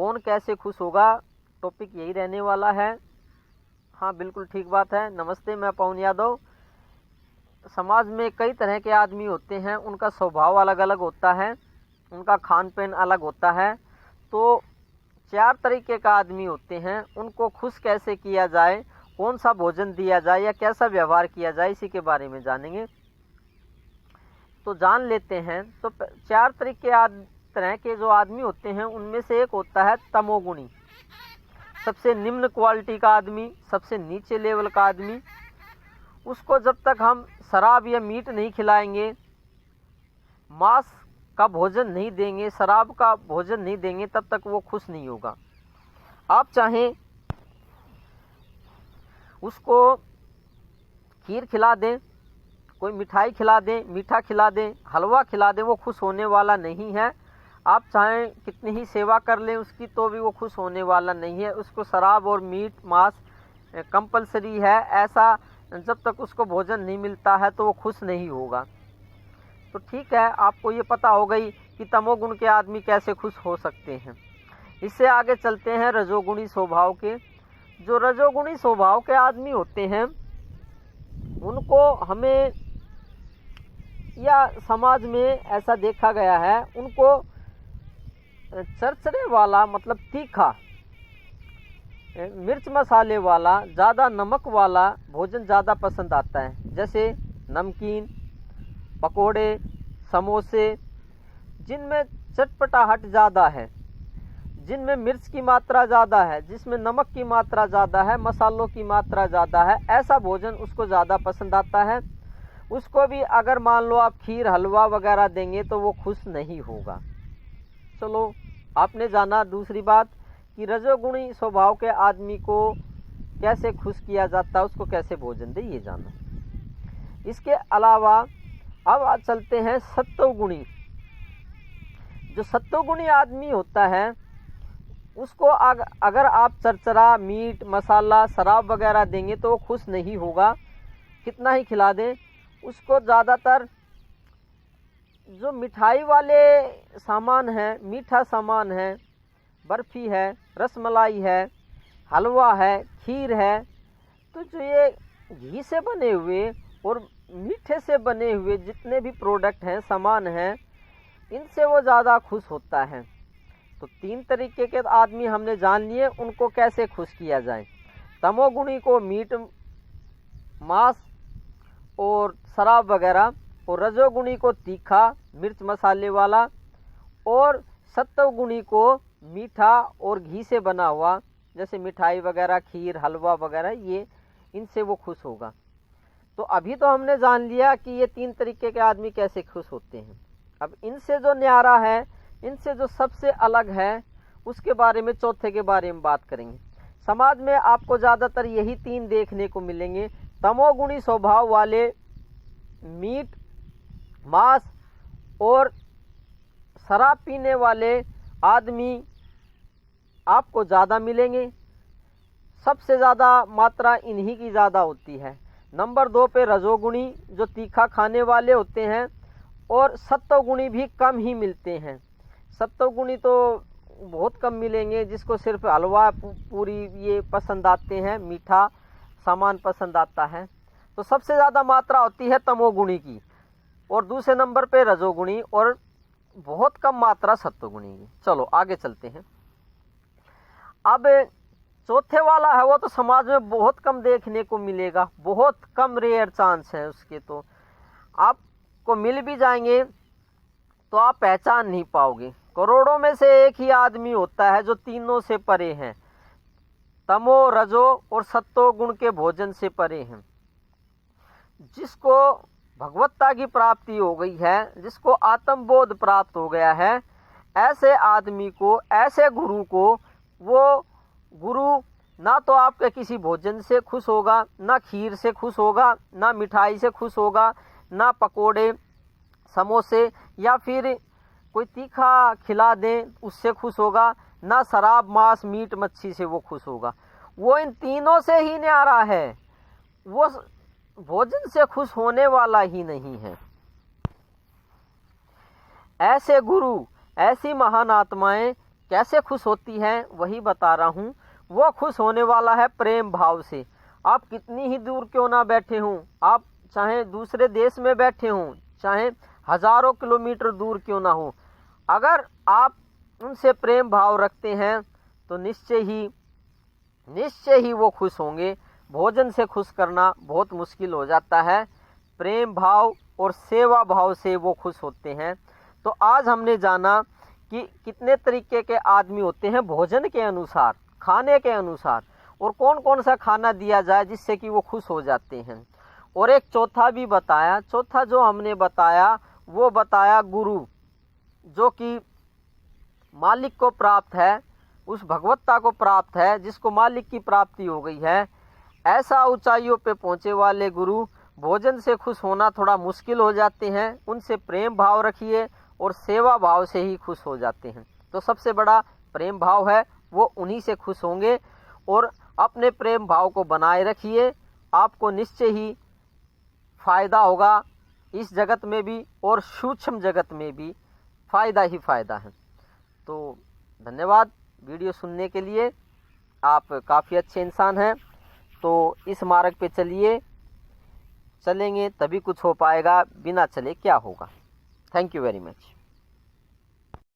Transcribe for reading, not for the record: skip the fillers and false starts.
कौन कैसे खुश होगा, टॉपिक यही रहने वाला है। हाँ बिल्कुल ठीक बात है। नमस्ते, मैं पवन यादव। समाज में कई तरह के आदमी होते हैं, उनका स्वभाव अलग अलग होता है, उनका खान पीन अलग होता है। तो 4 तरीके का आदमी होते हैं, उनको खुश कैसे किया जाए, कौन सा भोजन दिया जाए या कैसा व्यवहार किया जाए, इसी के बारे में जानेंगे। तो जान लेते हैं। तो 4 तरह के जो आदमी होते हैं उनमें से एक होता है तमोगुणी, सबसे निम्न क्वालिटी का आदमी, सबसे नीचे लेवल का आदमी। उसको जब तक हम शराब या मीट नहीं खिलाएंगे, मांस का भोजन नहीं देंगे, शराब का भोजन नहीं देंगे, तब तक वो खुश नहीं होगा। आप चाहें उसको खीर खिला दें, कोई मिठाई खिला दें, मीठा खिला दें, हलवा खिला दें, वो खुश होने वाला नहीं है। आप चाहें कितनी ही सेवा कर लें उसकी, तो भी वो खुश होने वाला नहीं है। उसको शराब और मीट मांस कंपलसरी है, ऐसा जब तक उसको भोजन नहीं मिलता है तो वो खुश नहीं होगा। तो ठीक है, आपको ये पता हो गई कि तमोगुण के आदमी कैसे खुश हो सकते हैं। इससे आगे चलते हैं रजोगुणी स्वभाव के। जो रजोगुणी स्वभाव के आदमी होते हैं उनको हमें या समाज में ऐसा देखा गया है, उनको चरचरे वाला मतलब तीखा, मिर्च मसाले वाला, ज़्यादा नमक वाला भोजन ज़्यादा पसंद आता है। जैसे नमकीन, पकोड़े, समोसे, जिनमें चटपटाहट ज़्यादा है, जिनमें मिर्च की मात्रा ज़्यादा है, जिसमें नमक की मात्रा ज़्यादा है, मसालों की मात्रा ज़्यादा है, ऐसा भोजन उसको ज़्यादा पसंद आता है। उसको भी अगर मान लो आप खीर हलवा वगैरह देंगे तो वो खुश नहीं होगा। चलो, आपने जाना दूसरी बात कि रजोगुणी स्वभाव के आदमी को कैसे खुश किया जाता है, उसको कैसे भोजन दे, ये जाना। इसके अलावा अब चलते हैं सत्वगुणी। जो सत्वगुणी आदमी होता है उसको अगर आप चरचरा मीट मसाला शराब वगैरह देंगे तो वो खुश नहीं होगा, कितना ही खिला दें। उसको ज़्यादातर जो मिठाई वाले सामान हैं, मीठा सामान है, बर्फ़ी है, रसमलाई है, हलवा है, खीर है, तो जो ये घी से बने हुए और मीठे से बने हुए जितने भी प्रोडक्ट हैं, सामान हैं, इनसे वो ज़्यादा खुश होता है। तो 3 तरीके के आदमी हमने जान लिए, उनको कैसे खुश किया जाए। तमोगुणी को मीट मांस और शराब वगैरह, और रजोगुणी को तीखा मिर्च मसाले वाला, और सत्वगुणी को मीठा और घी से बना हुआ जैसे मिठाई वगैरह, खीर हलवा वगैरह, ये इनसे वो खुश होगा। तो अभी तो हमने जान लिया कि ये 3 तरीके के आदमी कैसे खुश होते हैं। अब इनसे जो न्यारा है, इनसे जो सबसे अलग है, उसके बारे में, चौथे के बारे में बात करेंगे। समाज में आपको ज़्यादातर यही 3 देखने को मिलेंगे। तमोगुणी स्वभाव वाले मीट मांस और शराब पीने वाले आदमी आपको ज़्यादा मिलेंगे। सबसे ज़्यादा मात्रा इन्हीं की ज़्यादा होती है। नंबर 2 पे रजोगुणी, जो तीखा खाने वाले होते हैं, और सत्वगुणी भी कम ही मिलते हैं। सत्वगुणी तो बहुत कम मिलेंगे, जिसको सिर्फ हलवा पूरी ये पसंद आते हैं, मीठा सामान पसंद आता है। तो सबसे ज़्यादा मात्रा होती है तमोगुणी की, और दूसरे नंबर पे रजोगुणी, और बहुत कम मात्रा सत्वगुणी की। चलो आगे चलते हैं। अब चौथे वाला है, वो तो समाज में बहुत कम देखने को मिलेगा, बहुत कम, रेयर चांस है उसके। तो आपको मिल भी जाएंगे तो आप पहचान नहीं पाओगे। करोड़ों में से एक ही आदमी होता है जो तीनों से परे हैं, तमो रजो और सत्व गुण के भोजन से परे हैं, जिसको भगवत्ता की प्राप्ति हो गई है, जिसको आत्मबोध प्राप्त हो गया है। ऐसे आदमी को, ऐसे गुरु को, वो गुरु ना तो आपके किसी भोजन से खुश होगा, ना खीर से खुश होगा, ना मिठाई से खुश होगा, ना पकोड़े समोसे या फिर कोई तीखा खिला दें उससे खुश होगा, ना शराब मांस मीट मच्छी से वो खुश होगा। वो इन तीनों से ही न्यारा है, वो भोजन से खुश होने वाला ही नहीं है। ऐसे गुरु, ऐसी महान आत्माएं कैसे खुश होती है वही बता रहा हूँ। वो खुश होने वाला है प्रेम भाव से। आप कितनी ही दूर क्यों ना बैठे हों, आप चाहे दूसरे देश में बैठे हों, चाहे हजारों किलोमीटर दूर क्यों ना हो, अगर आप उनसे प्रेम भाव रखते हैं तो निश्चय ही वो खुश होंगे। भोजन से खुश करना बहुत मुश्किल हो जाता है, प्रेम भाव और सेवा भाव से वो खुश होते हैं। तो आज हमने जाना कि कितने तरीके के आदमी होते हैं भोजन के अनुसार, खाने के अनुसार, और कौन कौन सा खाना दिया जाए जिससे कि वो खुश हो जाते हैं। और एक चौथा भी बताया। चौथा जो हमने बताया वो बताया गुरु, जो कि मालिक को प्राप्त है, उस भगवत्ता को प्राप्त है जिसको मालिक की प्राप्ति हो गई है। ऐसा ऊंचाइयों पे पहुँचे वाले गुरु भोजन से खुश होना थोड़ा मुश्किल हो जाते हैं। उनसे प्रेम भाव रखिए और सेवा भाव से ही खुश हो जाते हैं। तो सबसे बड़ा प्रेम भाव है, वो उन्हीं से खुश होंगे। और अपने प्रेम भाव को बनाए रखिए, आपको निश्चय ही फायदा होगा, इस जगत में भी और सूक्ष्म जगत में भी फायदा ही फायदा है। तो धन्यवाद वीडियो सुनने के लिए। आप काफ़ी अच्छे इंसान हैं, तो इस मार्ग पे चलेंगे तभी कुछ हो पाएगा, बिना चले क्या होगा। Thank you very much.